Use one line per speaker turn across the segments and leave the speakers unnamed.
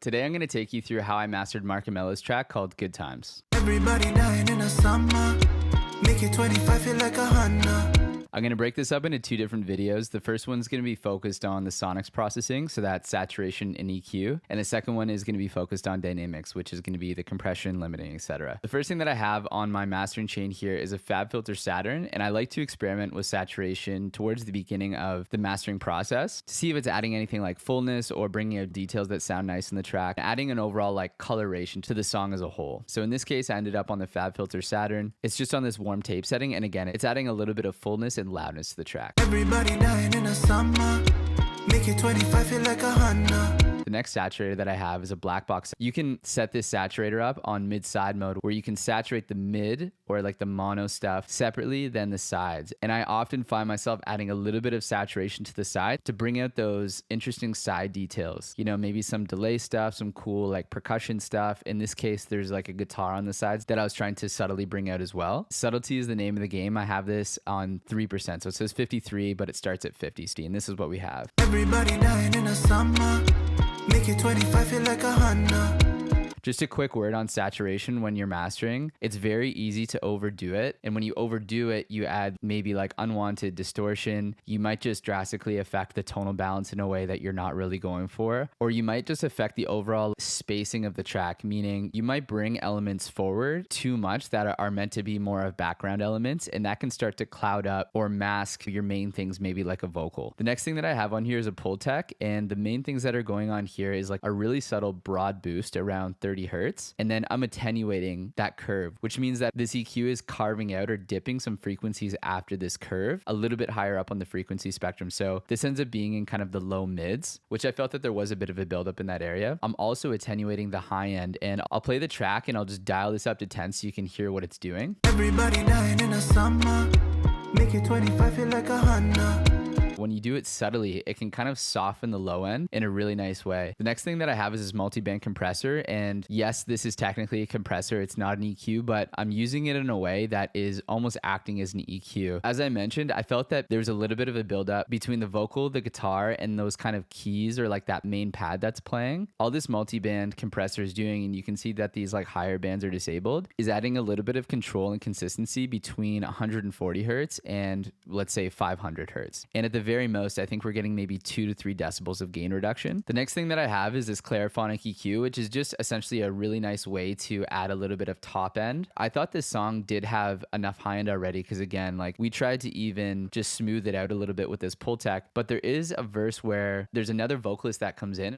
Today I'm going to take you through how I mastered Marcamella's track called Good Times.
Everybody dying in the summer. Make it 25 feel like 100.
I'm going to break this up into two different videos. The first one's going to be focused on the sonics processing, so that's saturation and EQ. And the second one is going to be focused on dynamics, which is going to be the compression, limiting, etc. The first thing that I have on my mastering chain here is a FABFILTER Saturn, and I like to experiment with saturation towards the beginning of the mastering process to see if it's adding anything like fullness or bringing out details that sound nice in the track, adding an overall like coloration to the song as a whole. So in this case, I ended up on the FABFILTER Saturn. It's just on this warm tape setting, and again, it's adding a little bit of fullness and loudness to the track.
Everybody dying in the summer. Make it 25 feel like 100.
The next saturator that I have is a black box. You can set this saturator up on mid-side mode where you can saturate the mid or like the mono stuff separately than the sides. And I often find myself adding a little bit of saturation to the side to bring out those interesting side details. You know, maybe some delay stuff, some cool like percussion stuff. In this case, there's like a guitar on the sides that I was trying to subtly bring out as well. Subtlety is the name of the game. I have this on 3%. So it says 53, but it starts at 50, and this is what we have.
Everybody dying in the summer. Make it 25 feel like 100.
Just a quick word on saturation when you're mastering. It's very easy to overdo it. And when you overdo it, you add maybe like unwanted distortion. You might just drastically affect the tonal balance in a way that you're not really going for. Or you might just affect the overall spacing of the track, meaning you might bring elements forward too much that are meant to be more of background elements. And that can start to cloud up or mask your main things, maybe like a vocal. The next thing that I have on here is a pull tech. And the main things that are going on here is like a really subtle broad boost around 30 hertz, and then I'm attenuating that curve, which means that this EQ is carving out or dipping some frequencies after this curve a little bit higher up on the frequency spectrum. So this ends up being in kind of the low mids, which I felt that there was a bit of a buildup in that area. I'm also attenuating the high end, and I'll play the track and I'll just dial this up to 10 so you can hear what it's doing.
Everybody dying in the summer. Make it 25 feel like 100.
When you do it subtly, it can kind of soften the low end in a really nice way. The next thing that I have is this multi-band compressor. And yes, this is technically a compressor. It's not an EQ, but I'm using it in a way that is almost acting as an EQ. As I mentioned, I felt that there's a little bit of a buildup between the vocal, the guitar, and those kind of keys or like that main pad that's playing. All this multi-band compressor is doing, and you can see that these like higher bands are disabled, is adding a little bit of control and consistency between 140 hertz and let's say 500 hertz. And at the very most, I think we're getting maybe 2 to 3 decibels of gain reduction. The next thing that I have is this clariphonic EQ, which is just essentially a really nice way to add a little bit of top end. I thought this song did have enough high end already because again, like we tried to even just smooth it out a little bit with this pull tech, but there is a verse where there's another vocalist that comes in.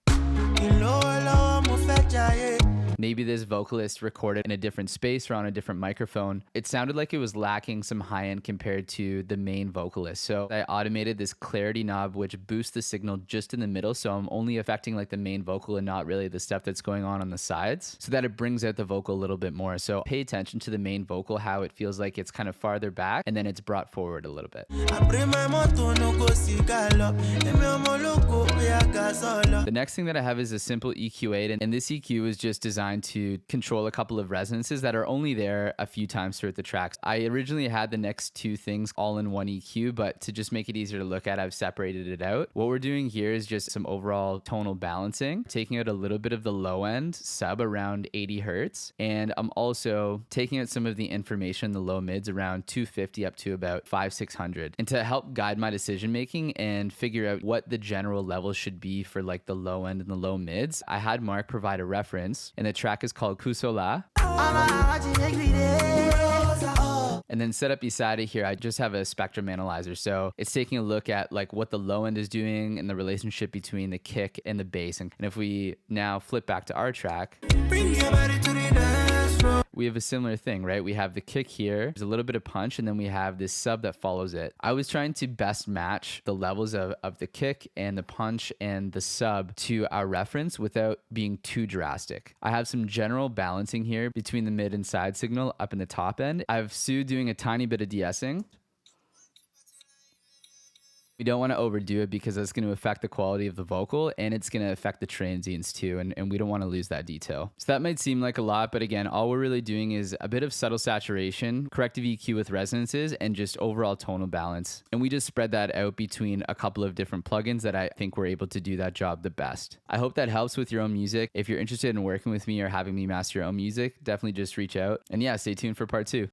Maybe this vocalist recorded in a different space or on a different microphone. It sounded like it was lacking some high end compared to the main vocalist. So I automated this clarity knob, which boosts the signal just in the middle. So I'm only affecting like the main vocal and not really the stuff that's going on the sides, so that it brings out the vocal a little bit more. So pay attention to the main vocal, how it feels like it's kind of farther back and then it's brought forward a little bit. The next thing that I have is a simple EQ8, and this EQ is just designed to control a couple of resonances that are only there a few times throughout the tracks. I originally had the next two things all in one EQ, but to just make it easier to look at, I've separated it out. What we're doing here is just some overall tonal balancing, taking out a little bit of the low end sub around 80 hertz, and I'm also taking out some of the information in the low mids around 250 up to about 500-600, and to help guide my decision making and figure out what the general level should be for like the low end and the low mids, I had Mark provide a reference, and the track is called Kusola. And then set up beside it here, I just have a spectrum analyzer. So it's taking a look at like what the low end is doing and the relationship between the kick and the bass. And if we now flip back to our track, we have a similar thing, right? We have the kick here, there's a little bit of punch, and then we have this sub that follows it. I was trying to best match the levels of the kick and the punch and the sub to our reference without being too drastic. I have some general balancing here between the mid and side signal up in the top end. I have Sue doing a tiny bit of de-essing. We don't want to overdo it because that's going to affect the quality of the vocal and it's going to affect the transients too. And we don't want to lose that detail. So that might seem like a lot, but again, all we're really doing is a bit of subtle saturation, corrective EQ with resonances, and just overall tonal balance. And we just spread that out between a couple of different plugins that I think we're able to do that job the best. I hope that helps with your own music. If you're interested in working with me or having me master your own music, definitely just reach out. And yeah, stay tuned for part 2.